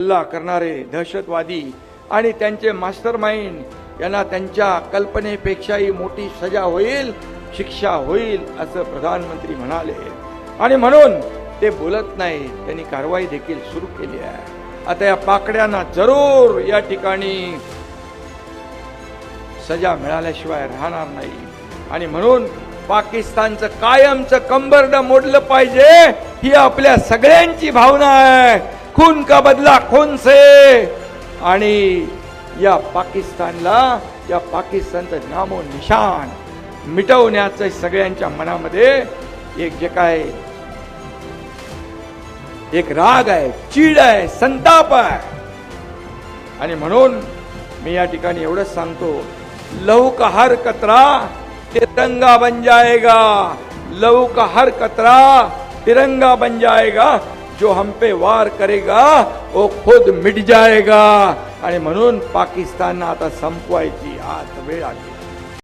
हल्ला करणारे दहशतवादी आणि त्यांचे मास्टरमाइंड यांना त्यांच्या कल्पनेपेक्षाही मोठी सजा होईल, शिक्षा होईल असं प्रधानमंत्री म्हणाले आणि म्हणून ते बोलत नाही, त्यांनी कारवाई देखील सुरू केली आहे। आता या पाकड्यांना जरूर या ठिकाणी सजा मिळाल्याशिवाय राहणार नाही आणि म्हणून पाकिस्तानचं कायमचं कंबरड मोडलं पाहिजे ही आपल्या सगळ्यांची भावना आहे। खून का बदला खून से आणि या पाकिस्तानचं नामो निशान मिटवण्याचं सगळ्यांच्या मनामध्ये एक जे काय एक राग आहे, चीड आहे, संताप आहे आणि म्हणून मी या ठिकाणी एवढंच सांगतो, लहू का हर कतरा तिरंगा बन जाएगा, लहू का हर कतरा तिरंगा बन जाएगा, जो हम पे वार करेगा वो खुद मिट जाएगा आणि म्हणून पाकिस्तान आता संपवायची आज वेळ आली।